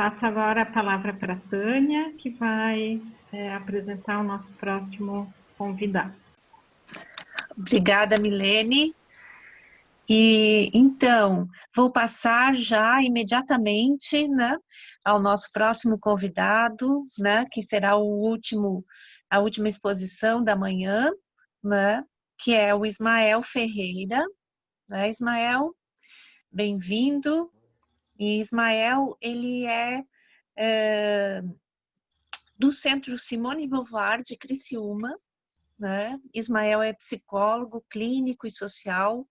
Passo agora a palavra para a Tânia, que vai apresentar o nosso próximo convidado. Obrigada, Milene. E então, vou passar já imediatamente, né, ao nosso próximo convidado, né, que será a última exposição da manhã, né, que é o Ismael Ferreira. Né, Ismael, bem-vindo. E Ismael, ele é do Centro Simone de Beauvoir de Criciúma, né? Ismael é psicólogo clínico e social,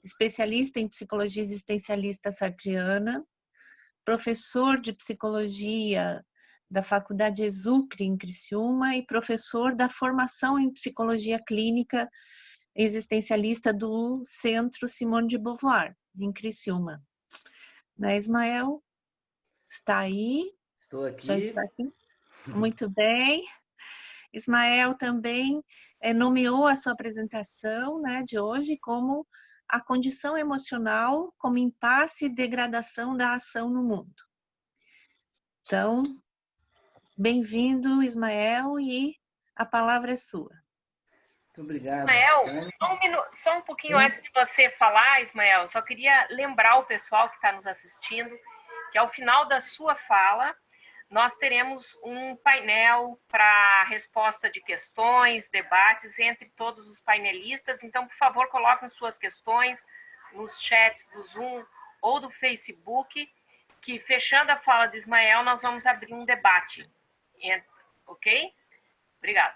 especialista em psicologia existencialista sartreana, professor de psicologia da Faculdade Exucre em Criciúma e professor da formação em psicologia clínica existencialista do Centro Simone de Beauvoir em Criciúma. Né, Ismael? Está aí? Estou aqui. Já está aqui? Muito bem. Ismael também nomeou a sua apresentação, né, de hoje como a condição emocional como impasse e degradação da ação no mundo. Então, bem-vindo, Ismael, e a palavra é sua. Muito obrigado. Ismael, só um pouquinho antes de você falar, Ismael, só queria lembrar o pessoal que está nos assistindo que ao final da sua fala nós teremos um painel para resposta de questões, debates entre todos os painelistas. Então, por favor, coloquem suas questões nos chats do Zoom ou do Facebook, que fechando a fala do Ismael, nós vamos abrir um debate. Ok? Obrigada.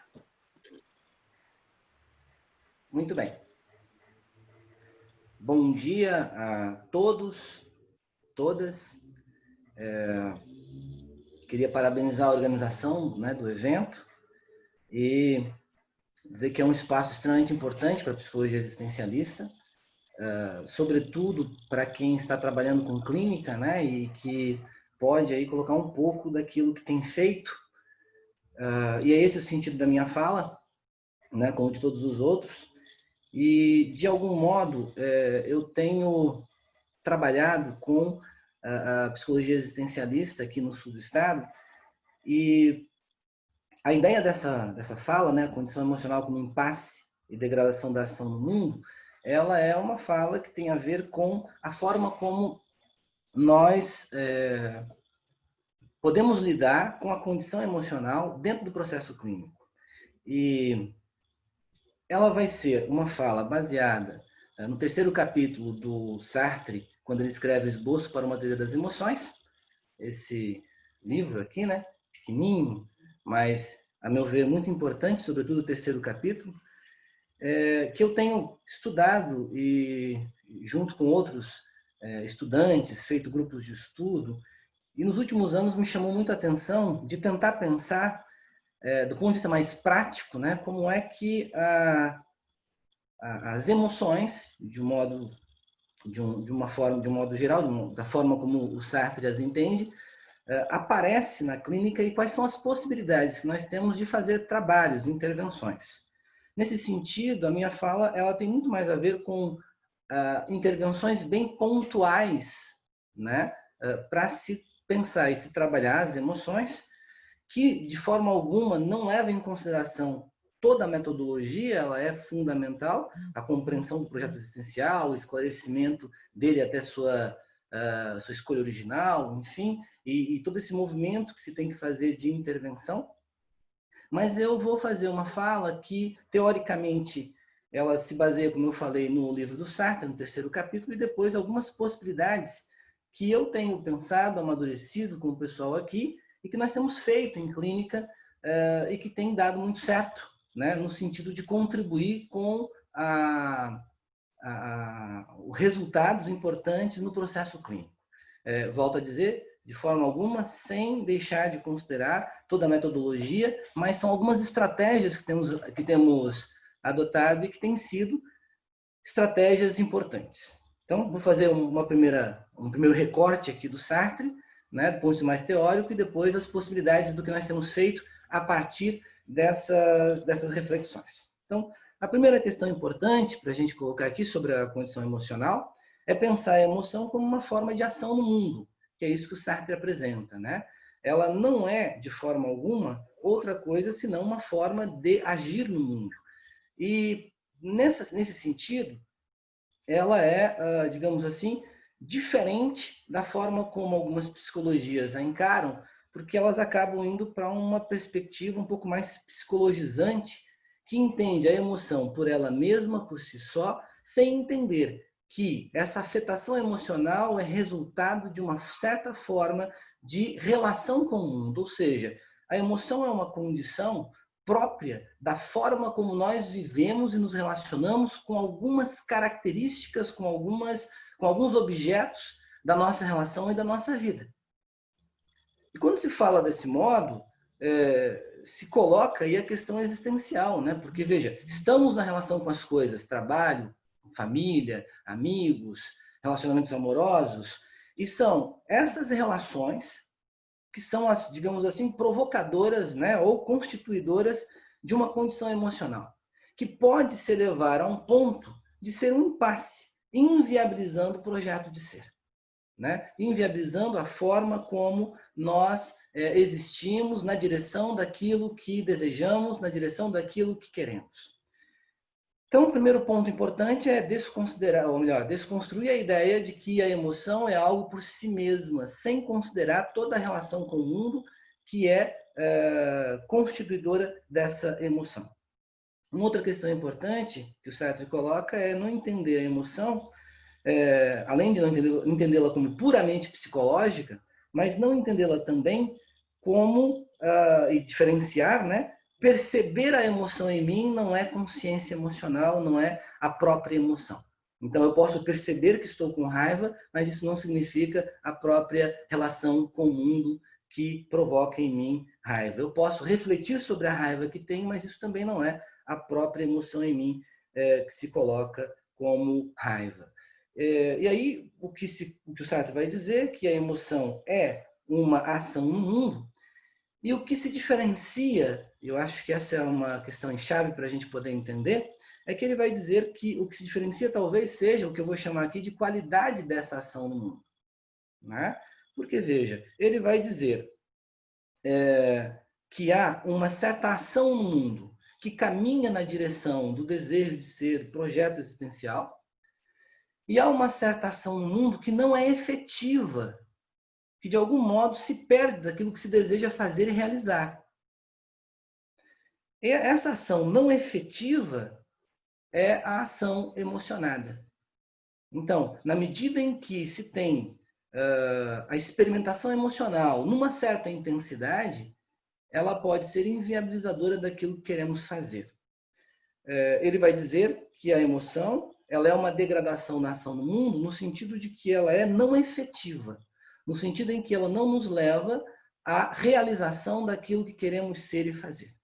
Muito bem. Bom dia a todos, todas. Queria parabenizar a organização, né, do evento e dizer que é um espaço extremamente importante para a psicologia existencialista, sobretudo para quem está trabalhando com clínica, né, e que pode aí colocar um pouco daquilo que tem feito. E é esse o sentido da minha fala, né, como de todos os outros. E, de algum modo, eu tenho trabalhado com a psicologia existencialista aqui no sul do estado, e a ideia dessa fala, né, a condição emocional como impasse e degradação da ação no mundo, ela é uma fala que tem a ver com a forma como nós podemos lidar com a condição emocional dentro do processo clínico. E ela vai ser uma fala baseada no terceiro capítulo do Sartre, quando ele escreve o Esboço para uma Teoria das Emoções, esse livro aqui, né, pequenininho, mas, a meu ver, muito importante, sobretudo o terceiro capítulo, que eu tenho estudado e, junto com outros estudantes, feito grupos de estudo, e nos últimos anos me chamou muito a atenção de tentar pensar, do ponto de vista mais prático, né, como é que as emoções, de uma forma, de um modo geral, da forma como o Sartre as entende, aparece na clínica e quais são as possibilidades que nós temos de fazer trabalhos, intervenções. Nesse sentido, a minha fala ela tem muito mais a ver com intervenções bem pontuais, né, para se pensar e se trabalhar as emoções, que de forma alguma não leva em consideração toda a metodologia, ela é fundamental, a compreensão do projeto existencial, o esclarecimento dele até sua escolha original, enfim, e todo esse movimento que se tem que fazer de intervenção. Mas eu vou fazer uma fala que, teoricamente, ela se baseia, como eu falei, no livro do Sartre, no terceiro capítulo, e depois algumas possibilidades que eu tenho pensado, amadurecido com o pessoal aqui, e que nós temos feito em clínica e que tem dado muito certo, né, no sentido de contribuir com os resultados importantes no processo clínico. Volto a dizer, de forma alguma, sem deixar de considerar toda a metodologia, mas são algumas estratégias que temos adotado e que têm sido estratégias importantes. Então, vou fazer um primeiro recorte aqui do Sartre, né, do ponto de vista mais teórico, e depois as possibilidades do que nós temos feito a partir dessas reflexões. Então, a primeira questão importante para a gente colocar aqui sobre a condição emocional é pensar a emoção como uma forma de ação no mundo, que é isso que o Sartre apresenta, né? Ela não é, de forma alguma, outra coisa senão uma forma de agir no mundo. E, nesse sentido, ela é, digamos assim, diferente da forma como algumas psicologias a encaram, porque elas acabam indo para uma perspectiva um pouco mais psicologizante, que entende a emoção por ela mesma, por si só, sem entender que essa afetação emocional é resultado de uma certa forma de relação com o mundo, ou seja, a emoção é uma condição própria da forma como nós vivemos e nos relacionamos com algumas características, com alguns objetos da nossa relação e da nossa vida. E quando se fala desse modo, se coloca aí a questão existencial, né? Porque, veja, estamos na relação com as coisas, trabalho, família, amigos, relacionamentos amorosos, e são essas relações que são as, digamos assim, provocadoras, né, ou constituidoras de uma condição emocional, que pode se levar a um ponto de ser um impasse, inviabilizando o projeto de ser, né? Inviabilizando a forma como nós existimos na direção daquilo que desejamos, na direção daquilo que queremos. Então, o primeiro ponto importante é desconsiderar, ou melhor, desconstruir a ideia de que a emoção é algo por si mesma, sem considerar toda a relação com o mundo que é constituidora dessa emoção. Uma outra questão importante que o Sartre coloca é não entender a emoção, além de não entendê-la como puramente psicológica, mas não entendê-la também como, e diferenciar, né? Perceber a emoção em mim não é consciência emocional, não é a própria emoção. Então, eu posso perceber que estou com raiva, mas isso não significa a própria relação com o mundo que provoca em mim raiva. Eu posso refletir sobre a raiva que tenho, mas isso também não é a própria emoção em mim que se coloca como raiva. E aí, o que o Sartre vai dizer é que a emoção é uma ação no mundo, e o que se diferencia, eu acho que essa é uma questão chave para a gente poder entender, é que ele vai dizer que o que se diferencia talvez seja o que eu vou chamar aqui de qualidade dessa ação no mundo, né? Porque, veja, ele vai dizer que há uma certa ação no mundo que caminha na direção do desejo de ser projeto existencial, e há uma certa ação no mundo que não é efetiva, que de algum modo se perde daquilo que se deseja fazer e realizar. E essa ação não efetiva é a ação emocionada. Então, na medida em que se tem a experimentação emocional numa certa intensidade, ela pode ser inviabilizadora daquilo que queremos fazer. Ele vai dizer que a emoção ela é uma degradação da ação no mundo no sentido de que ela é não efetiva, no sentido em que ela não nos leva à realização daquilo que queremos ser e fazer.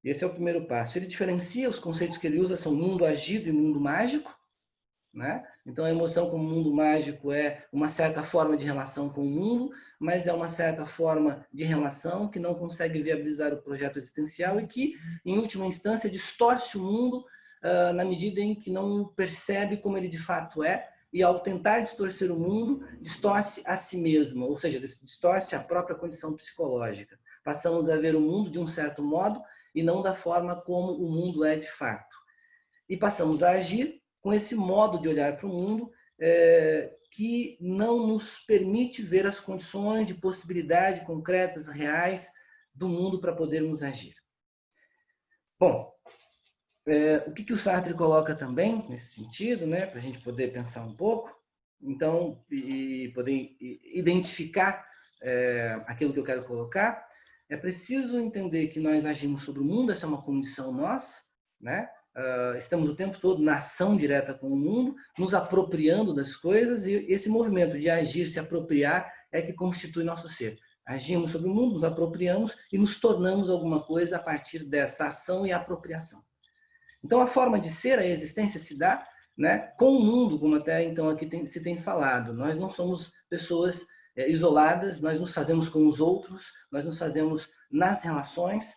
Esse é o primeiro passo. Ele diferencia, os conceitos que ele usa são mundo agido e mundo mágico, né? Então, a emoção como mundo mágico é uma certa forma de relação com o mundo, mas é uma certa forma de relação que não consegue viabilizar o projeto existencial e que, em última instância, distorce o mundo na medida em que não percebe como ele de fato é, e ao tentar distorcer o mundo, distorce a si mesma, ou seja, distorce a própria condição psicológica. Passamos a ver o mundo de um certo modo e não da forma como o mundo é de fato. E passamos a agir com esse modo de olhar para o mundo que não nos permite ver as condições de possibilidade concretas, reais do mundo para podermos agir. Bom, o que o Sartre coloca também nesse sentido, né, para a gente poder pensar um pouco, então, e poder identificar aquilo que eu quero colocar, é preciso entender que nós agimos sobre o mundo, essa é uma condição nossa, né? Estamos o tempo todo na ação direta com o mundo, nos apropriando das coisas, e esse movimento de agir, se apropriar, é que constitui nosso ser. Agimos sobre o mundo, nos apropriamos e nos tornamos alguma coisa a partir dessa ação e apropriação. Então, a forma de ser, a existência se dá, né, com o mundo, como até então aqui se tem falado. Nós não somos pessoas isoladas, nós nos fazemos com os outros, nós nos fazemos nas relações,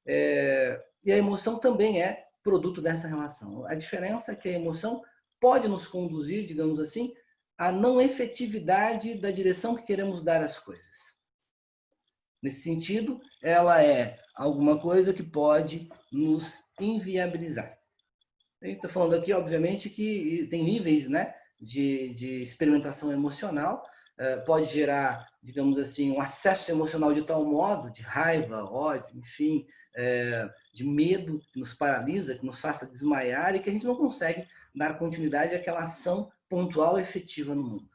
e a emoção também é produto dessa relação. A diferença é que a emoção pode nos conduzir, digamos assim, a não efetividade da direção que queremos dar às coisas. Nesse sentido, ela é alguma coisa que pode nos inviabilizar. Estou falando aqui, obviamente, que tem níveis, né, de experimentação emocional. Pode gerar, digamos assim, um acesso emocional de tal modo, de raiva, ódio, enfim, de medo, que nos paralisa, que nos faça desmaiar e que a gente não consegue dar continuidade àquela ação pontual e efetiva no mundo.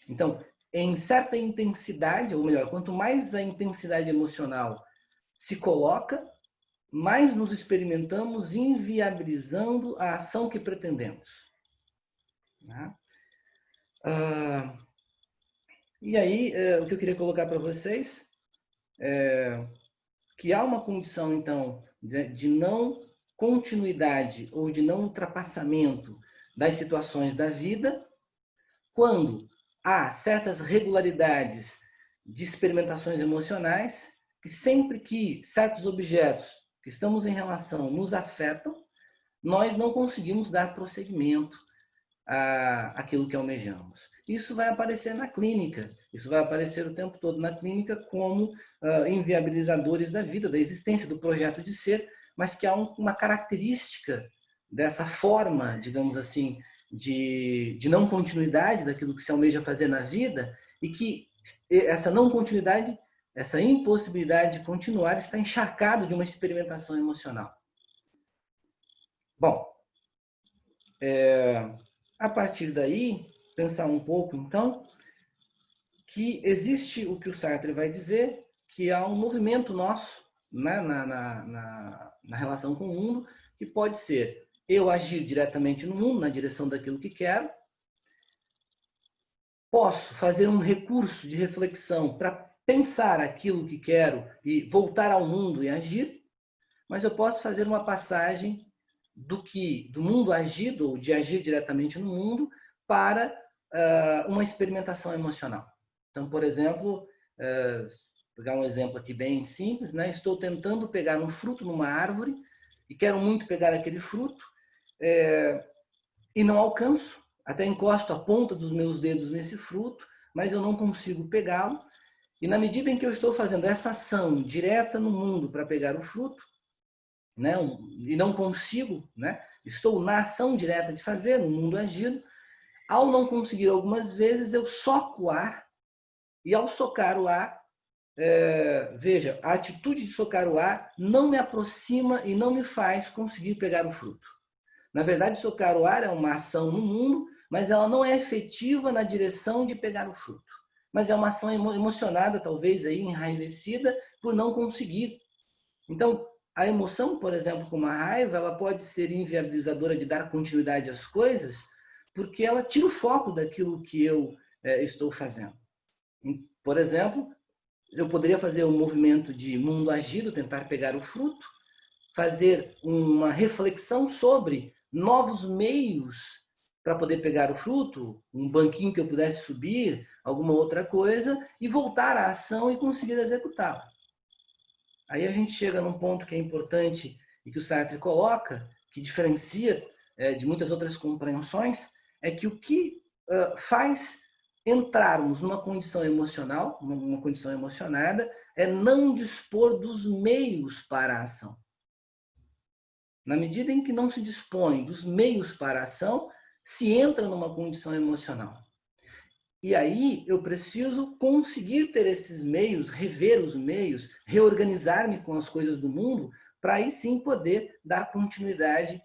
Então, em certa intensidade, ou melhor, quanto mais a intensidade emocional se coloca, mais nos experimentamos inviabilizando a ação que pretendemos. Né? E aí, o que eu queria colocar para vocês é que há uma condição, então, de não continuidade ou de não ultrapassamento das situações da vida, quando há certas regularidades de experimentações emocionais, que sempre que certos objetos que estamos em relação nos afetam, nós não conseguimos dar prosseguimento àquilo que almejamos. Isso vai aparecer na clínica, isso vai aparecer o tempo todo na clínica como inviabilizadores da vida, da existência, do projeto de ser, mas que há uma característica dessa forma, digamos assim, de não continuidade daquilo que se almeja fazer na vida, e que essa não continuidade, essa impossibilidade de continuar está encharcado de uma experimentação emocional. Bom, a partir daí, pensar um pouco, então, que existe o que o Sartre vai dizer, que há um movimento nosso, né, na relação com o mundo, que pode ser eu agir diretamente no mundo, na direção daquilo que quero, posso fazer um recurso de reflexão para pensar aquilo que quero e voltar ao mundo e agir, mas eu posso fazer uma passagem do mundo agido, ou de agir diretamente no mundo, para uma experimentação emocional. Então, por exemplo, pegar um exemplo aqui bem simples, né? Estou tentando pegar um fruto numa árvore e quero muito pegar aquele fruto e não alcanço, até encosto a ponta dos meus dedos nesse fruto, mas eu não consigo pegá-lo. E na medida em que eu estou fazendo essa ação direta no mundo para pegar o fruto, né, e não consigo, né, estou na ação direta de fazer, no mundo agido, ao não conseguir algumas vezes, eu soco o ar, e ao socar o ar, veja, a atitude de socar o ar não me aproxima e não me faz conseguir pegar o fruto. Na verdade, socar o ar é uma ação no mundo, mas ela não é efetiva na direção de pegar o fruto. Mas é uma ação emocionada, talvez aí, enraivecida, por não conseguir. Então, a emoção, por exemplo, como a raiva, ela pode ser inviabilizadora de dar continuidade às coisas, porque ela tira o foco daquilo que eu estou fazendo. Por exemplo, eu poderia fazer um movimento de mundo agido, tentar pegar o fruto, fazer uma reflexão sobre novos meios para poder pegar o fruto, um banquinho que eu pudesse subir, alguma outra coisa, e voltar à ação e conseguir executá-la. Aí a gente chega num ponto que é importante e que o Sartre coloca, que diferencia de muitas outras compreensões, é que o que faz entrarmos numa condição emocional, numa condição emocionada, é não dispor dos meios para a ação. Na medida em que não se dispõe dos meios para a ação, se entra numa condição emocional. E aí eu preciso conseguir ter esses meios, rever os meios, reorganizar-me com as coisas do mundo, para aí sim poder dar continuidade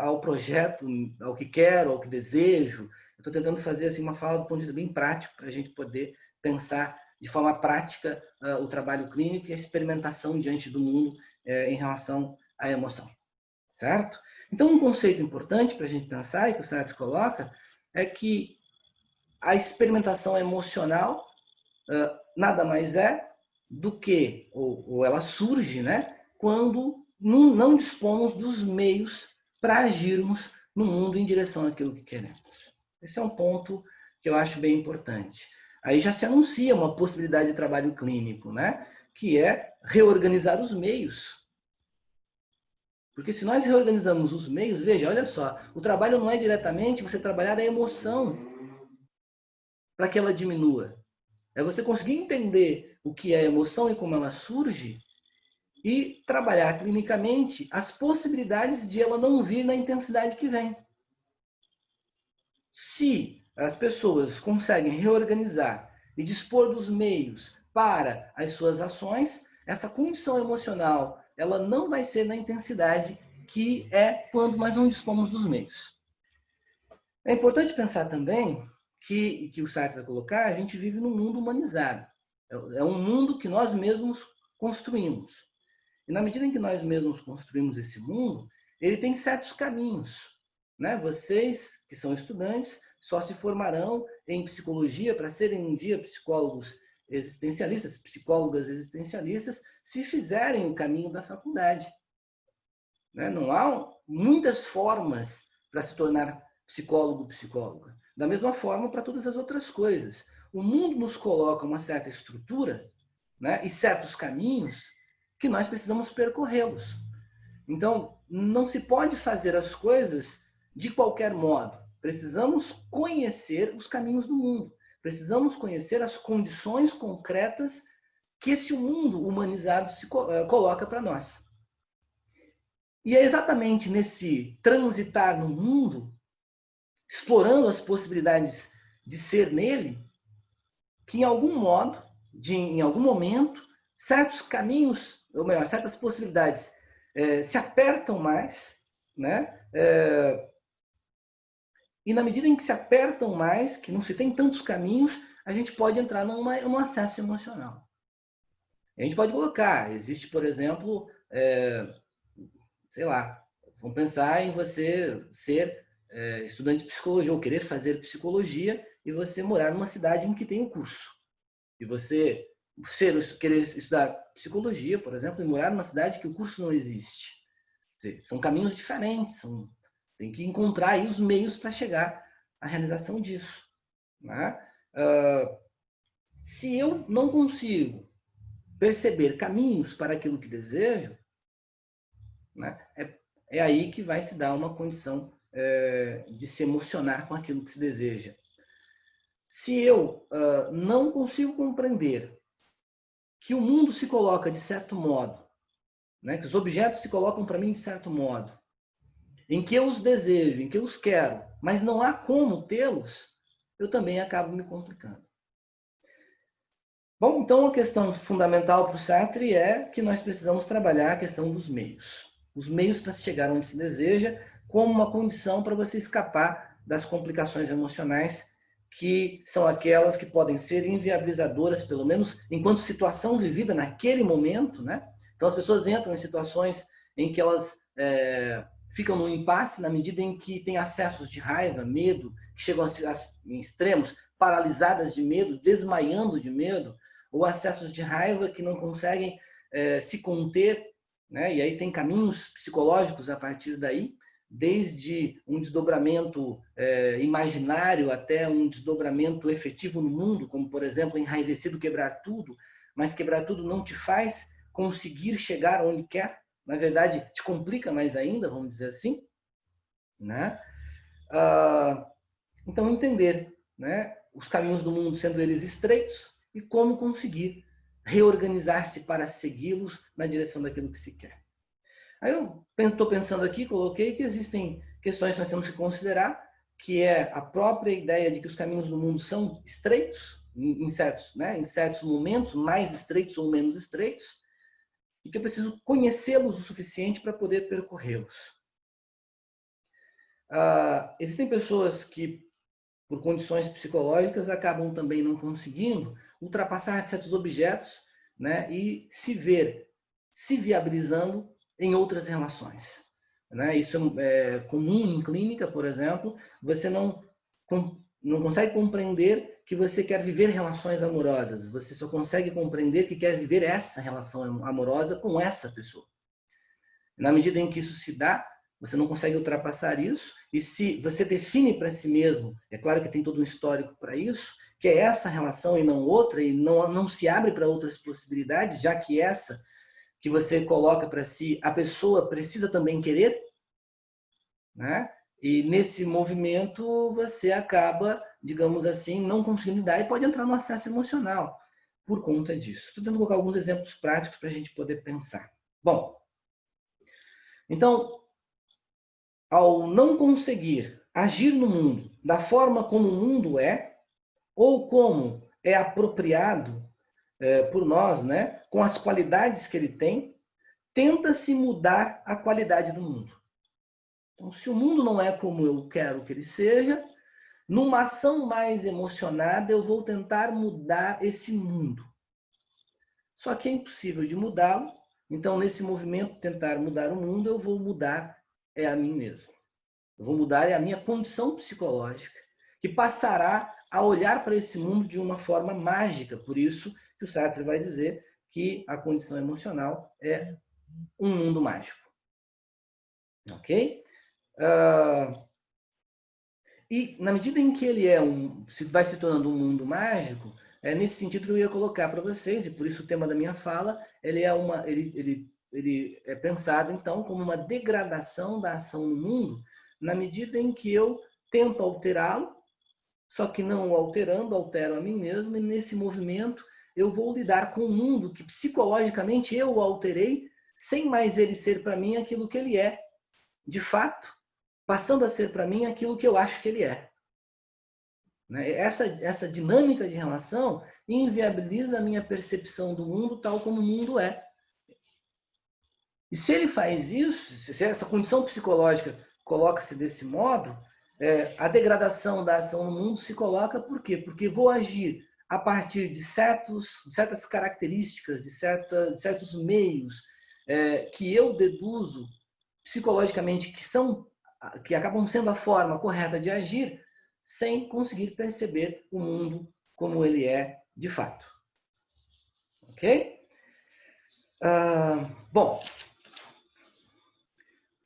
ao projeto, ao que quero, ao que desejo. Eu estou tentando fazer assim, uma fala do ponto de vista bem prático, para a gente poder pensar de forma prática o trabalho clínico e a experimentação diante do mundo em relação à emoção. Certo? Então, um conceito importante para a gente pensar, e que o Sartre coloca, é que a experimentação emocional nada mais é do que, ou ela surge, né, quando não dispomos dos meios para agirmos no mundo em direção àquilo que queremos. Esse é um ponto que eu acho bem importante. Aí já se anuncia uma possibilidade de trabalho clínico, né, que é reorganizar os meios. Porque se nós reorganizamos os meios, veja, olha só, o trabalho não é diretamente você trabalhar a emoção para que ela diminua. É você conseguir entender o que é a emoção e como ela surge e trabalhar clinicamente as possibilidades de ela não vir na intensidade que vem. Se as pessoas conseguem reorganizar e dispor dos meios para as suas ações, essa condição emocional ela não vai ser na intensidade que é quando nós não dispomos dos meios. É importante pensar também que o Sartre vai colocar, a gente vive num mundo humanizado. É um mundo que nós mesmos construímos. E na medida em que nós mesmos construímos esse mundo, ele tem certos caminhos. Né? Vocês, que são estudantes, só se formarão em psicologia para serem um dia psicólogos existencialistas, psicólogas existencialistas, se fizerem o caminho da faculdade. Né? Não há muitas formas para se tornar psicólogo, psicóloga. Da mesma forma para todas as outras coisas. O mundo nos coloca uma certa estrutura, né? E certos caminhos que nós precisamos percorrê-los. Então, não se pode fazer as coisas de qualquer modo. Precisamos conhecer os caminhos do mundo. Precisamos conhecer as condições concretas que esse mundo humanizado coloca para nós. E é exatamente nesse transitar no mundo, explorando as possibilidades de ser nele, que em algum modo, em algum momento, certos caminhos, ou melhor, certas possibilidades se apertam mais, né? E na medida em que se apertam mais, que não se tem tantos caminhos, a gente pode entrar num acesso emocional. A gente pode colocar, existe, por exemplo, sei lá, vamos pensar em você ser estudante de psicologia ou querer fazer psicologia e você morar numa cidade em que tem um curso. E você querer estudar psicologia, por exemplo, e morar numa cidade que o curso não existe. São caminhos diferentes, tem que encontrar aí os meios para chegar à realização disso. Né? Se eu não consigo perceber caminhos para aquilo que desejo, né, é aí que vai se dar uma condição de se emocionar com aquilo que se deseja. Se eu não consigo compreender que o mundo se coloca de certo modo, né, que os objetos se colocam para mim de certo modo, em que eu os desejo, em que eu os quero, mas não há como tê-los, eu também acabo me complicando. Bom, então a questão fundamental para o Sartre é que nós precisamos trabalhar a questão dos meios. Os meios para se chegar onde se deseja, como uma condição para você escapar das complicações emocionais, que são aquelas que podem ser inviabilizadoras, pelo menos enquanto situação vivida naquele momento, né? Então as pessoas entram em situações em que elas ficam num impasse na medida em que têm acessos de raiva, medo, que chegam em extremos, paralisadas de medo, desmaiando de medo, ou acessos de raiva que não conseguem se conter, né? E aí tem caminhos psicológicos a partir daí, desde um desdobramento imaginário até um desdobramento efetivo no mundo, como, por exemplo, enraivecido quebrar tudo, mas quebrar tudo não te faz conseguir chegar onde quer, na verdade, te complica mais ainda, vamos dizer assim. Né? Então, entender, né, os caminhos do mundo sendo eles estreitos e como conseguir reorganizar-se para segui-los na direção daquilo que se quer. Aí eu estou pensando aqui, coloquei que existem questões que nós temos que considerar, que é a própria ideia de que os caminhos do mundo são estreitos, em certos momentos, mais estreitos ou menos estreitos, e que eu preciso conhecê-los o suficiente para poder percorrê-los. Existem pessoas que, por condições psicológicas, acabam também não conseguindo ultrapassar certos objetos, né, e se ver se viabilizando em outras relações. Né? Isso é comum em clínica, por exemplo, você não consegue compreender que você quer viver relações amorosas, você só consegue compreender que quer viver essa relação amorosa com essa pessoa. Na medida em que isso se dá, você não consegue ultrapassar isso, e se você define para si mesmo, é claro que tem todo um histórico para isso, que é essa relação e não outra, e não se abre para outras possibilidades, já que essa que você coloca para si, a pessoa precisa também querer, né? E nesse movimento você acaba, digamos assim, não conseguindo dar e pode entrar no acesso emocional por conta disso. Estou tentando colocar alguns exemplos práticos para a gente poder pensar. Bom, então, ao não conseguir agir no mundo da forma como o mundo é, ou como é apropriado por nós, né, com as qualidades que ele tem, tenta-se mudar a qualidade do mundo. Então, se o mundo não é como eu quero que ele seja, numa ação mais emocionada, eu vou tentar mudar esse mundo. Só que é impossível de mudá-lo, então, nesse movimento de tentar mudar o mundo, eu vou mudar a mim mesmo. Eu vou mudar a minha condição psicológica, que passará a olhar para esse mundo de uma forma mágica. Por isso que o Sartre vai dizer que a condição emocional é um mundo mágico. Ok? E na medida em que ele vai se tornando um mundo mágico, é nesse sentido que eu ia colocar para vocês, e por isso o tema da minha fala, ele é pensado então como uma degradação da ação no mundo, na medida em que eu tento alterá-lo, só que não o alterando, altero a mim mesmo, e nesse movimento eu vou lidar com um mundo que psicologicamente eu o alterei, sem mais ele ser para mim aquilo que ele é, de fato, passando a ser para mim aquilo que eu acho que ele é. Essa dinâmica de relação inviabiliza a minha percepção do mundo tal como o mundo é. E se ele faz isso, se essa condição psicológica coloca-se desse modo, a degradação da ação no mundo se coloca por quê? Porque vou agir a partir de certas características, de certos meios que eu deduzo psicologicamente que acabam sendo a forma correta de agir, sem conseguir perceber o mundo como ele é de fato. Ok? Bom,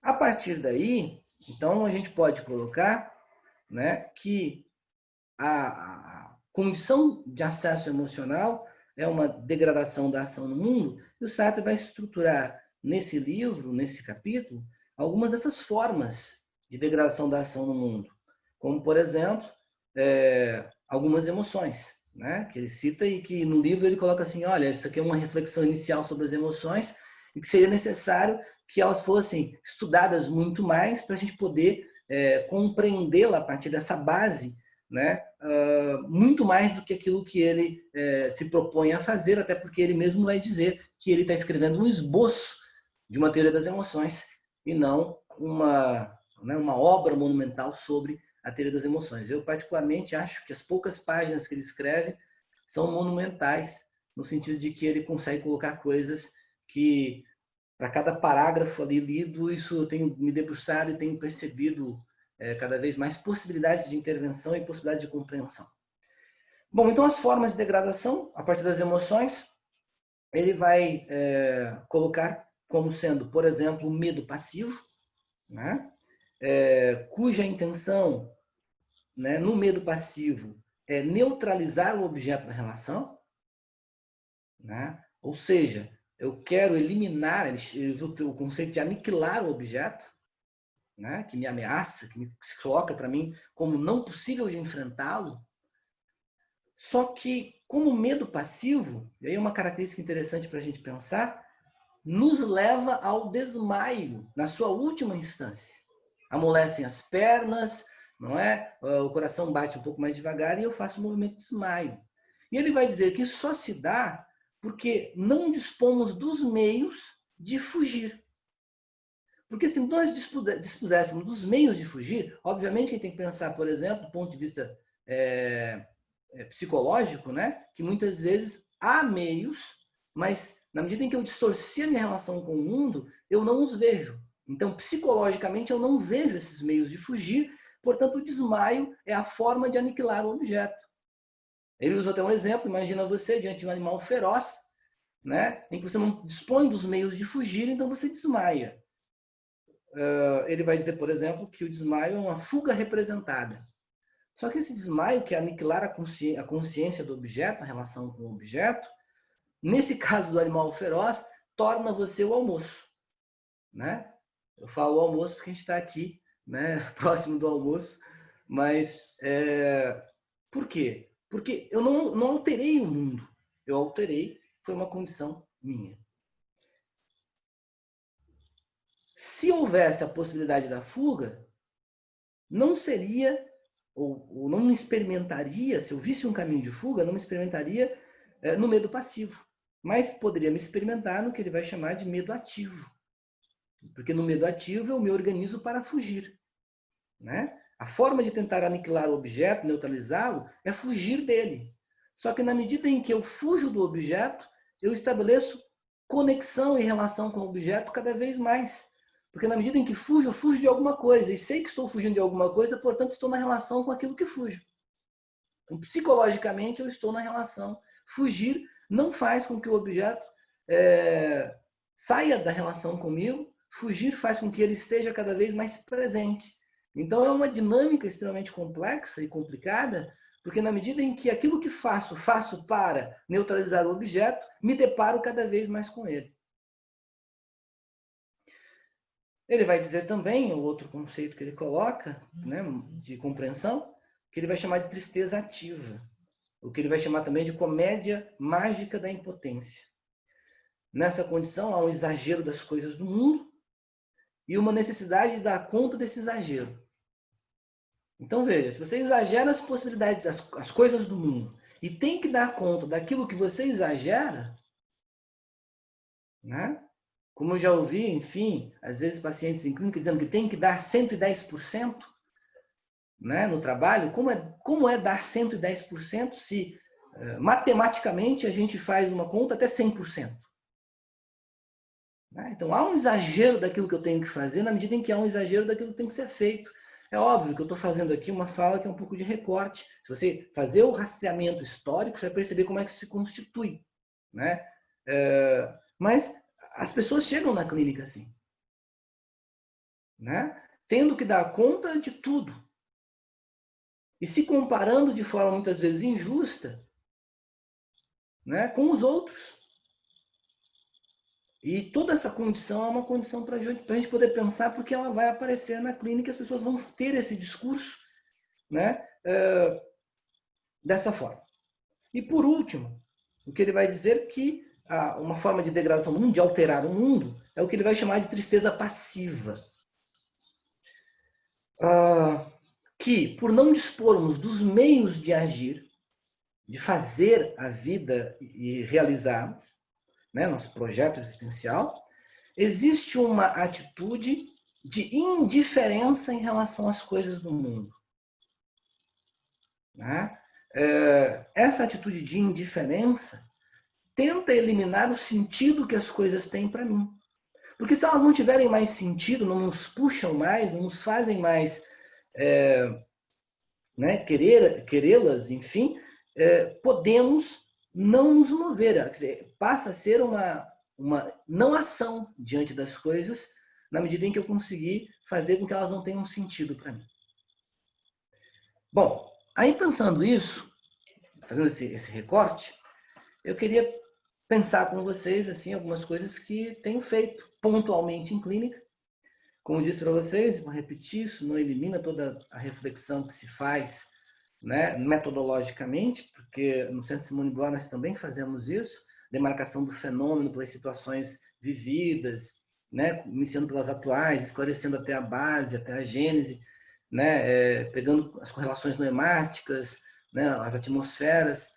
a partir daí, então a gente pode colocar, né, que a condição de acesso emocional é uma degradação da ação no mundo, e o Sartre vai estruturar nesse livro, nesse capítulo, algumas dessas formas de degradação da ação no mundo. Como, por exemplo, algumas emoções, né? Que ele cita e que no livro ele coloca assim, olha, isso aqui é uma reflexão inicial sobre as emoções e que seria necessário que elas fossem estudadas muito mais para a gente poder compreendê-la a partir dessa base, né? Muito mais do que aquilo que ele se propõe a fazer, até porque ele mesmo vai dizer que ele está escrevendo um esboço de uma teoria das emoções e não uma obra monumental sobre a teoria das emoções. Eu, particularmente, acho que as poucas páginas que ele escreve são monumentais, no sentido de que ele consegue colocar coisas que, para cada parágrafo ali lido, isso eu tenho me debruçado e tenho percebido cada vez mais possibilidades de intervenção e possibilidades de compreensão. Bom, então as formas de degradação, a partir das emoções, ele vai colocar como sendo, por exemplo, o medo passivo, né? Cuja intenção, né, no medo passivo é neutralizar o objeto da relação, né? Ou seja, eu quero eliminar, ele usa o conceito de aniquilar o objeto, né, que me ameaça, que me coloca para mim como não possível de enfrentá-lo. Só que, como medo passivo, e aí é uma característica interessante para a gente pensar, nos leva ao desmaio, na sua última instância. Amolecem as pernas, não é? O coração bate um pouco mais devagar e eu faço um movimento de desmaio. E ele vai dizer que isso só se dá porque não dispomos dos meios de fugir. Porque se nós dispuséssemos dos meios de fugir, obviamente que a gente tem que pensar, por exemplo, do ponto de vista psicológico, né? Que muitas vezes há meios, mas na medida em que eu distorci a minha relação com o mundo, eu não os vejo. Então, psicologicamente, eu não vejo esses meios de fugir, portanto, o desmaio é a forma de aniquilar o objeto. Ele usa até um exemplo, imagina você diante de um animal feroz, né, em que você não dispõe dos meios de fugir, então você desmaia. Ele vai dizer, por exemplo, que o desmaio é uma fuga representada. Só que esse desmaio, que é aniquilar a consciência do objeto, a relação com o objeto, nesse caso do animal feroz, torna você o almoço, né? Eu falo almoço porque a gente está aqui, né, próximo do almoço, mas por quê? Porque eu não alterei o mundo, eu alterei, foi uma condição minha. Se houvesse a possibilidade da fuga, não seria, ou não me experimentaria, se eu visse um caminho de fuga, não me experimentaria no medo passivo, mas poderia me experimentar no que ele vai chamar de medo ativo. Porque no medo ativo eu me organizo para fugir, né? A forma de tentar aniquilar o objeto, neutralizá-lo, é fugir dele. Só que na medida em que eu fujo do objeto, eu estabeleço conexão e relação com o objeto cada vez mais. Porque na medida em que fujo, eu fujo de alguma coisa. E sei que estou fugindo de alguma coisa, portanto, estou na relação com aquilo que fujo. Então, psicologicamente, eu estou na relação. Fugir não faz com que o objeto saia da relação comigo. Fugir faz com que ele esteja cada vez mais presente. Então, é uma dinâmica extremamente complexa e complicada, porque na medida em que aquilo que faço para neutralizar o objeto, me deparo cada vez mais com ele. Ele vai dizer também, o outro conceito que ele coloca, né, de compreensão, que ele vai chamar de tristeza ativa, o que ele vai chamar também de comédia mágica da impotência. Nessa condição, há um exagero das coisas do mundo e uma necessidade de dar conta desse exagero. Então, veja, se você exagera as possibilidades, as coisas do mundo, e tem que dar conta daquilo que você exagera, né? Como eu já ouvi, enfim, às vezes pacientes em clínica dizendo que tem que dar 110%, né, no trabalho. Como é dar 110% se matematicamente a gente faz uma conta até 100%? Né? Então, há um exagero daquilo que eu tenho que fazer na medida em que há um exagero daquilo que tem que ser feito. É óbvio que eu estou fazendo aqui uma fala que é um pouco de recorte. Se você fazer o rastreamento histórico, você vai perceber como é que isso se constitui, né? Mas as pessoas chegam na clínica assim, né? Tendo que dar conta de tudo. E se comparando de forma muitas vezes injusta, né, com os outros. E toda essa condição é uma condição para a gente poder pensar, porque ela vai aparecer na clínica e as pessoas vão ter esse discurso, né, dessa forma. E por último, o que ele vai dizer que uma forma de degradação do mundo, de alterar o mundo, é o que ele vai chamar de tristeza passiva. Que, por não dispormos dos meios de agir, de fazer a vida e realizarmos, né, nosso projeto existencial, existe uma atitude de indiferença em relação às coisas do mundo. Né? Essa atitude de indiferença tenta eliminar o sentido que as coisas têm para mim. Porque se elas não tiverem mais sentido, não nos puxam mais, não nos fazem mais né, querê-las, enfim, podemos não nos mover. Quer dizer, passa a ser uma não ação diante das coisas, na medida em que eu conseguir fazer com que elas não tenham sentido para mim. Bom, aí pensando isso, fazendo esse recorte, eu queria pensar com vocês assim, algumas coisas que tenho feito pontualmente em clínica. Como eu disse para vocês, vou repetir, isso não elimina toda a reflexão que se faz, né, metodologicamente, porque no Centro Simone Beauvoir nós também fazemos isso, demarcação do fenômeno pelas situações vividas, né, iniciando pelas atuais, esclarecendo até a base, até a gênese, né, pegando as correlações noemáticas, né, as atmosferas.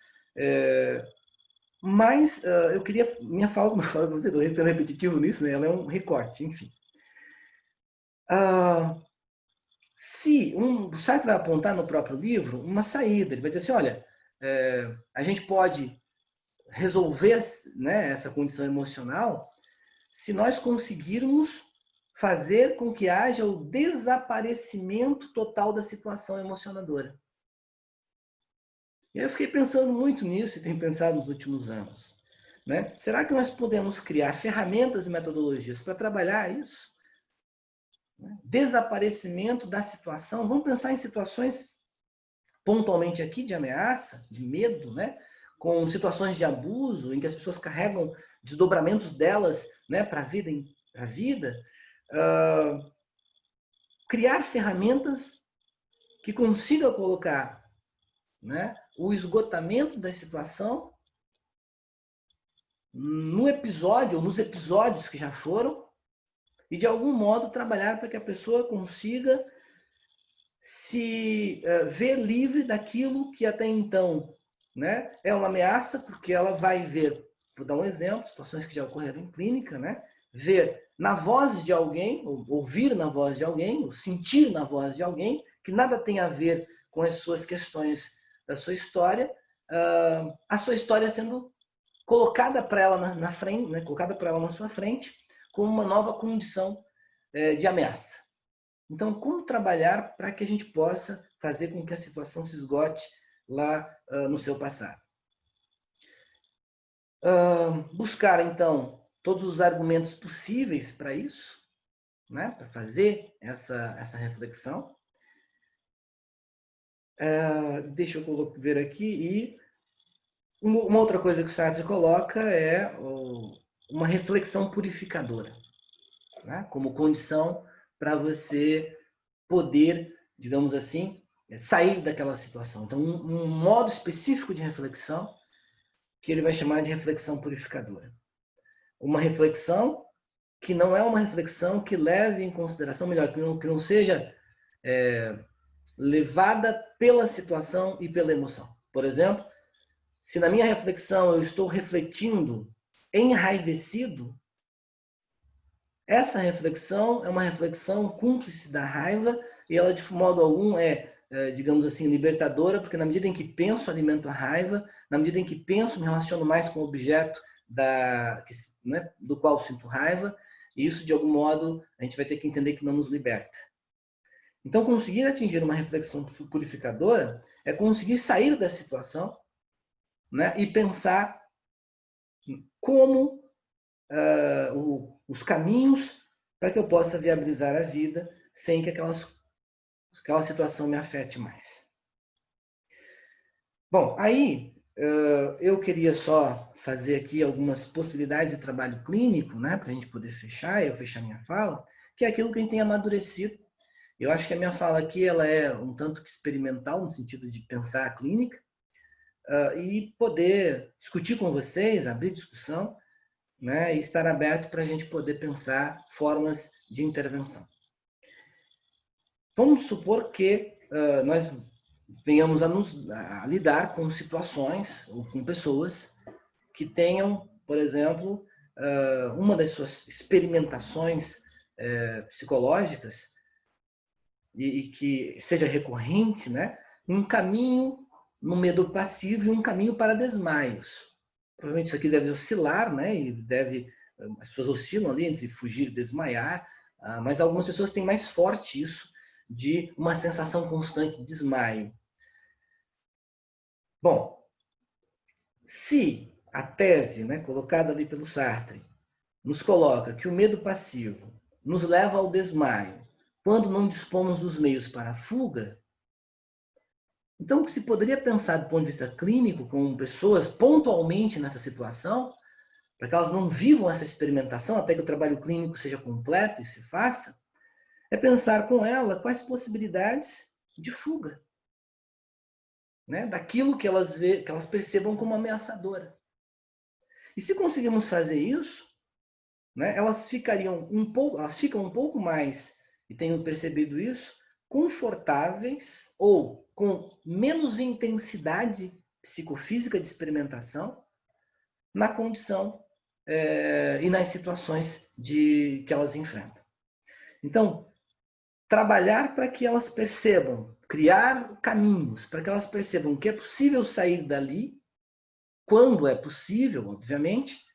Mas eu queria, minha fala, como eu falo para você, estou sendo repetitivo nisso, né, ela é um recorte, enfim. Se o Sartre vai apontar no próprio livro uma saída, ele vai dizer assim, olha, a gente pode resolver, né, essa condição emocional se nós conseguirmos fazer com que haja o desaparecimento total da situação emocionadora. E aí eu fiquei pensando muito nisso e tenho pensado nos últimos anos. Né? Será que nós podemos criar ferramentas e metodologias para trabalhar isso? Desaparecimento da situação. Vamos pensar em situações pontualmente aqui de ameaça, de medo, né? com situações de abuso, em que as pessoas carregam desdobramentos delas, né, para a vida, criar ferramentas que consigam colocar, né, o esgotamento da situação no episódio, ou nos episódios que já foram, e de algum modo trabalhar para que a pessoa consiga se ver livre daquilo que até então, né, é uma ameaça, porque ela vai ver, vou dar um exemplo, situações que já ocorreram em clínica, né, ver na voz de alguém, ou ouvir na voz de alguém, ou sentir na voz de alguém, que nada tem a ver com as suas questões da sua história, a sua história sendo colocada para ela na frente, né, colocada para ela na sua frente, como uma nova condição de ameaça. Então, como trabalhar para que a gente possa fazer com que a situação se esgote lá no seu passado? Buscar, então, todos os argumentos possíveis para isso, né, para fazer essa reflexão. Deixa eu ver aqui. E uma outra coisa que o Sartre coloca é uma reflexão purificadora, né, como condição para você poder, digamos assim, sair daquela situação. Então, um modo específico de reflexão que ele vai chamar de reflexão purificadora. Uma reflexão que não é uma reflexão que leve em consideração, melhor, que não seja levada pela situação e pela emoção. Por exemplo, se na minha reflexão eu estou refletindo enraivecido, essa reflexão é uma reflexão cúmplice da raiva e ela de modo algum digamos assim, libertadora, porque na medida em que penso, alimento a raiva, na medida em que penso, me relaciono mais com o objeto né, do qual sinto raiva, e isso de algum modo a gente vai ter que entender que não nos liberta. Então, conseguir atingir uma reflexão purificadora é conseguir sair da situação, né, e pensar como os caminhos para que eu possa viabilizar a vida sem que aquela situação me afete mais. Bom, aí eu queria só fazer aqui algumas possibilidades de trabalho clínico, né, para a gente poder eu fechar minha fala, que é aquilo que a gente tem amadurecido. Eu acho que a minha fala aqui ela é um tanto que experimental, no sentido de pensar a clínica, e poder discutir com vocês, abrir discussão, né, e estar aberto para a gente poder pensar formas de intervenção. Vamos supor que nós venhamos a lidar com situações ou com pessoas que tenham, por exemplo, uma das suas experimentações psicológicas e que seja recorrente, né, um caminho no medo passivo e um caminho para desmaios. Provavelmente isso aqui deve oscilar, né, e as pessoas oscilam ali entre fugir e desmaiar, mas algumas pessoas têm mais forte isso, de uma sensação constante de desmaio. Bom, se a tese, né, colocada ali pelo Sartre nos coloca que o medo passivo nos leva ao desmaio quando não dispomos dos meios para a fuga, então o que se poderia pensar do ponto de vista clínico com pessoas pontualmente nessa situação, para que elas não vivam essa experimentação até que o trabalho clínico seja completo e se faça, é pensar com ela quais possibilidades de fuga, né, daquilo que elas percebam como ameaçadora. E se conseguirmos fazer isso, né, elas ficam um pouco mais, e tenho percebido isso, confortáveis ou com menos intensidade psicofísica de experimentação na condição e nas situações que elas enfrentam. Então, trabalhar para que elas percebam, criar caminhos para que elas percebam que é possível sair dali, quando é possível, obviamente,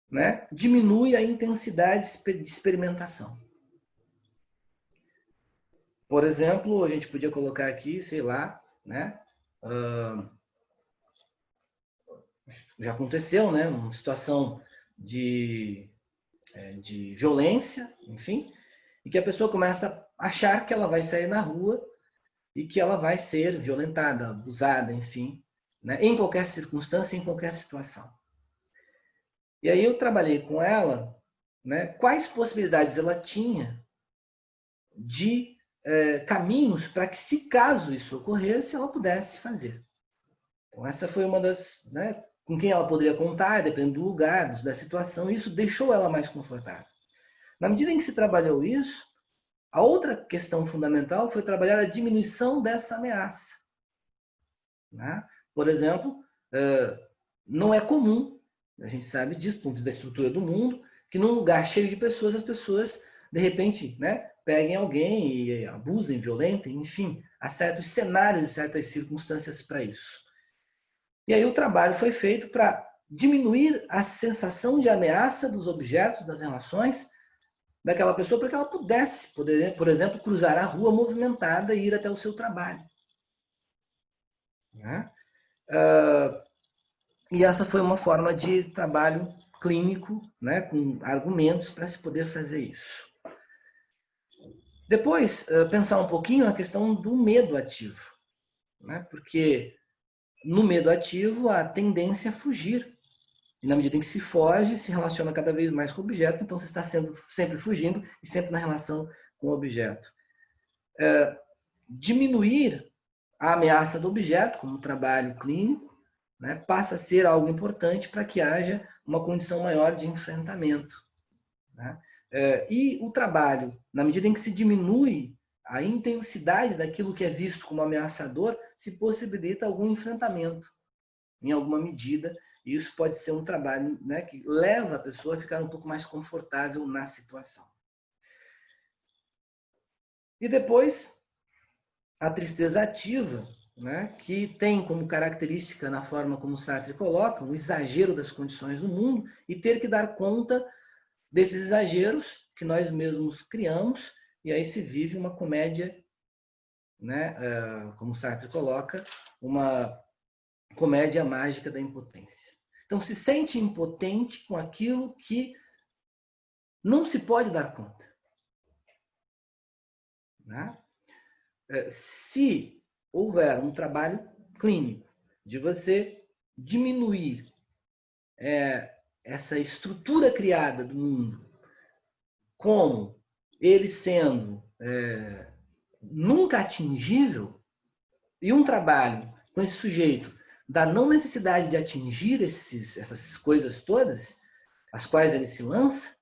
né, diminui a intensidade de experimentação. Por exemplo, a gente podia colocar aqui, sei lá, né, já aconteceu, né, uma situação de violência, enfim, e que a pessoa começa a achar que ela vai sair na rua e que ela vai ser violentada, abusada, enfim, né? Em qualquer circunstância, em qualquer situação. E aí eu trabalhei com ela, né, quais possibilidades ela tinha de caminhos para que, se caso isso ocorresse, ela pudesse fazer. Então, essa foi uma das, né, com quem ela poderia contar, dependendo do lugar, da situação, e isso deixou ela mais confortável. Na medida em que se trabalhou isso, a outra questão fundamental foi trabalhar a diminuição dessa ameaça, né? Por exemplo, não é comum, a gente sabe disso, por causa da estrutura do mundo, que num lugar cheio de pessoas, as pessoas, de repente, né, peguem alguém e abusem, violentem, enfim, há certos cenários e certas circunstâncias para isso. E aí o trabalho foi feito para diminuir a sensação de ameaça dos objetos, das relações daquela pessoa, para que ela pudesse, por exemplo, cruzar a rua movimentada e ir até o seu trabalho. Né? E essa foi uma forma de trabalho clínico, né, com argumentos para se poder fazer isso. Depois, pensar um pouquinho na questão do medo ativo, né? Porque no medo ativo a tendência é fugir. E na medida em que se foge, se relaciona cada vez mais com o objeto, então você está sempre fugindo e sempre na relação com o objeto. Diminuir a ameaça do objeto, como trabalho clínico, né, passa a ser algo importante para que haja uma condição maior de enfrentamento. Né? E o trabalho, na medida em que se diminui a intensidade daquilo que é visto como ameaçador, se possibilita algum enfrentamento, em alguma medida, e isso pode ser um trabalho, né, que leva a pessoa a ficar um pouco mais confortável na situação. E depois, a tristeza ativa, né, que tem como característica, na forma como Sartre coloca, o exagero das condições do mundo e ter que dar conta desses exageros que nós mesmos criamos, e aí se vive uma comédia, né, como Sartre coloca, uma comédia mágica da impotência. Então se sente impotente com aquilo que não se pode dar conta. Né? Se houver um trabalho clínico de você diminuir essa estrutura criada do mundo, como ele sendo nunca atingível, e um trabalho com esse sujeito da não necessidade de atingir essas coisas todas, as quais ele se lança,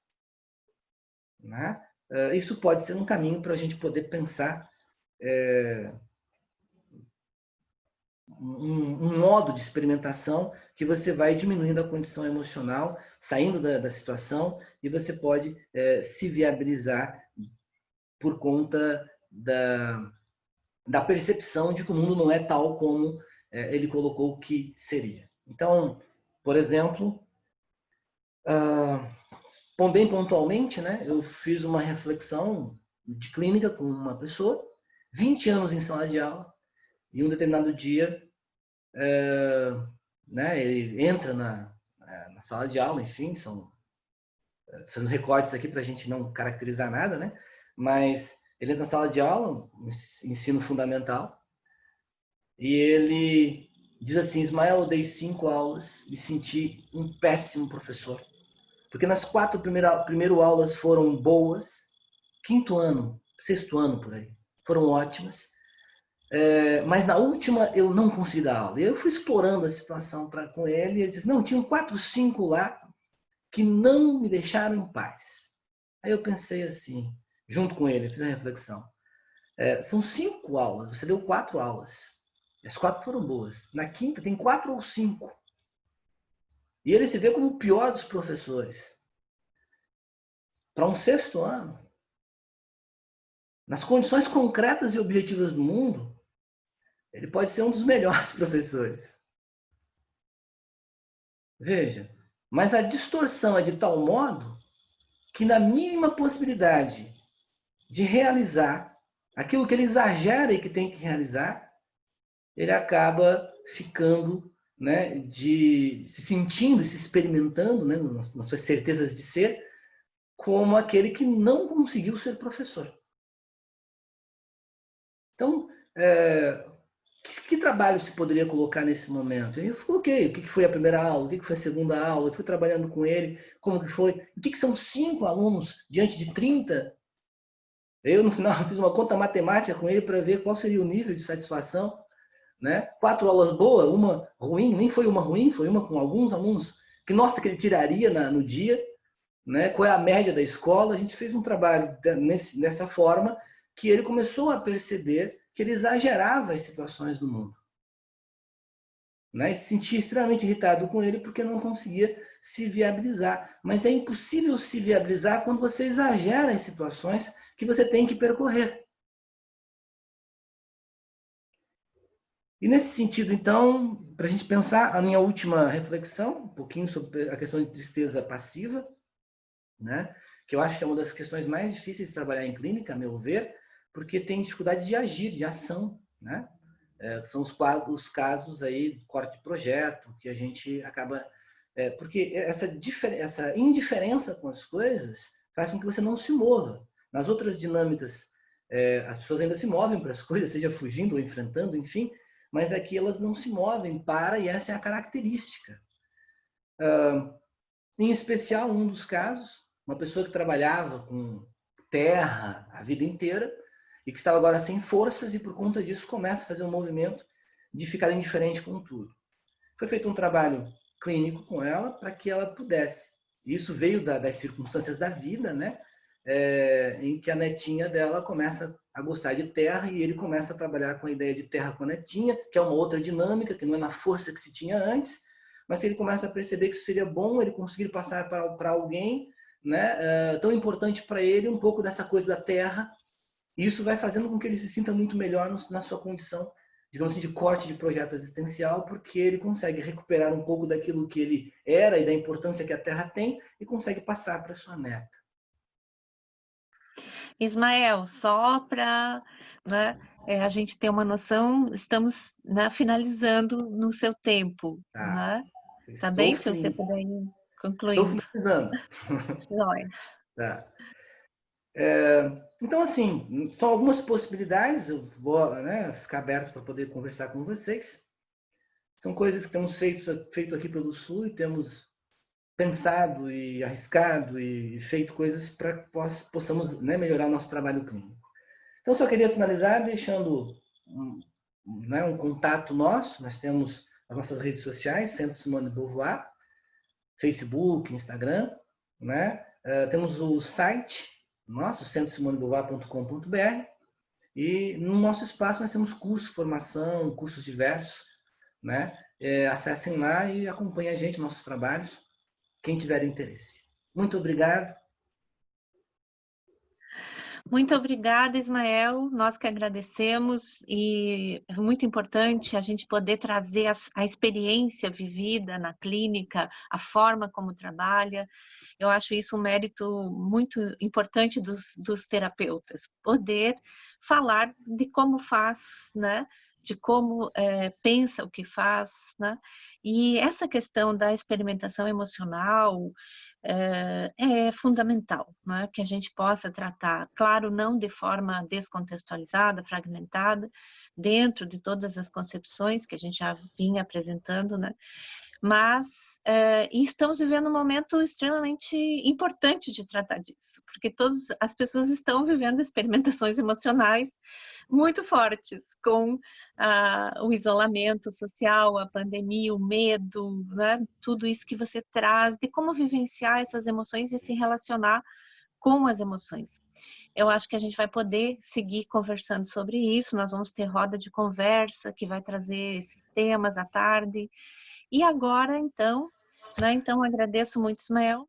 né? Isso pode ser um caminho para a gente poder pensar um modo de experimentação que você vai diminuindo a condição emocional, saindo da situação, e você pode se viabilizar por conta da percepção de que o mundo não é tal como ele colocou que seria. Então, por exemplo, bem pontualmente, né, eu fiz uma reflexão de clínica com uma pessoa, 20 anos em sala de aula, e um determinado dia, né, ele entra na sala de aula, enfim, fazendo recortes aqui para a gente não caracterizar nada, né, mas ele entra na sala de aula, ensino fundamental, e ele diz assim: Ismael, eu dei 5 aulas, me senti um péssimo professor. Porque nas 4 primeiras aulas foram boas, 5º ano, 6º ano por aí, foram ótimas, mas na última eu não consegui dar aula. E eu fui explorando a situação com ele, e ele disse: não, tinham 4, 5 lá que não me deixaram em paz. Aí eu pensei assim, junto com ele, fiz a reflexão. São 5 aulas, você deu 4 aulas. As 4 foram boas. Na 5ª tem 4 ou 5. E ele se vê como o pior dos professores. Para um 6º ano, nas condições concretas e objetivas do mundo, ele pode ser um dos melhores professores. Veja, mas a distorção é de tal modo que na mínima possibilidade de realizar aquilo que ele exagera e que tem que realizar, ele acaba ficando, né, se sentindo, se experimentando, né, nas suas certezas de ser, como aquele que não conseguiu ser professor. Então, que trabalho se poderia colocar nesse momento? E eu coloquei o que foi a primeira aula, o que foi a segunda aula, eu fui trabalhando com ele, como que foi, o que são 5 alunos diante de 30. Eu, no final, fiz uma conta matemática com ele para ver qual seria o nível de satisfação, né? 4 aulas boas, uma ruim, nem foi uma ruim, foi uma com alguns alunos. Que nota que ele tiraria no dia, né? Qual é a média da escola? A gente fez um trabalho nessa forma que ele começou a perceber que ele exagerava as situações do mundo. Né? E se sentia extremamente irritado com ele porque não conseguia se viabilizar. Mas é impossível se viabilizar quando você exagera em situações que você tem que percorrer. E nesse sentido, então, para a gente pensar, a minha última reflexão, um pouquinho sobre a questão de tristeza passiva, né? Que eu acho que é uma das questões mais difíceis de trabalhar em clínica, a meu ver, porque tem dificuldade de agir, de ação, né? São os casos aí, corte de projeto, que a gente acaba... porque essa indiferença com as coisas faz com que você não se mova. Nas outras dinâmicas, as pessoas ainda se movem para as coisas, seja fugindo ou enfrentando, enfim, mas aqui elas não se movem e essa é a característica. Em especial, um dos casos, uma pessoa que trabalhava com terra a vida inteira e que estava agora sem forças e por conta disso começa a fazer um movimento de ficar indiferente com tudo. Foi feito um trabalho clínico com ela para que ela pudesse. Isso veio das circunstâncias da vida, né? Em que a netinha dela começa a gostar de terra e ele começa a trabalhar com a ideia de terra com a netinha, que é uma outra dinâmica, que não é na força que se tinha antes, mas ele começa a perceber que isso seria bom ele conseguir passar para alguém, né, tão importante para ele, um pouco dessa coisa da terra, e isso vai fazendo com que ele se sinta muito melhor na sua condição, digamos assim, de corte de projeto existencial, porque ele consegue recuperar um pouco daquilo que ele era e da importância que a terra tem e consegue passar para sua neta. Ismael, só para, né, a gente ter uma noção, estamos, né, finalizando no seu tempo, né? Tá bem? Se você puder ir concluindo. Estou finalizando. Tá. Então, assim, são algumas possibilidades, eu vou, né, ficar aberto para poder conversar com vocês. São coisas que temos feito aqui pelo Sul e temos pensado e arriscado e feito coisas para que possamos, né, melhorar o nosso trabalho clínico. Então, só queria finalizar deixando um contato nosso. Nós temos as nossas redes sociais, Centro Simone de Beauvoir, Facebook, Instagram, né? Temos o site nosso, centrosimonebeuvoir.com.br, e no nosso espaço nós temos cursos, formação, cursos diversos, né? Acessem lá e acompanhem a gente, nossos trabalhos, quem tiver interesse. Muito obrigado. Muito obrigada, Ismael. Nós que agradecemos, e é muito importante a gente poder trazer a experiência vivida na clínica, a forma como trabalha. Eu acho isso um mérito muito importante dos terapeutas, poder falar de como faz, né? De como pensa o que faz, né? E essa questão da experimentação emocional é fundamental, né? Que a gente possa tratar, claro, não de forma descontextualizada, fragmentada, dentro de todas as concepções que a gente já vinha apresentando, né? Mas e estamos vivendo um momento extremamente importante de tratar disso, porque todas as pessoas estão vivendo experimentações emocionais muito fortes, com o isolamento social, a pandemia, o medo, né? Tudo isso que você traz, de como vivenciar essas emoções e se relacionar com as emoções. Eu acho que a gente vai poder seguir conversando sobre isso, nós vamos ter roda de conversa que vai trazer esses temas à tarde. E agora, então, né? Então, agradeço muito, Ismael.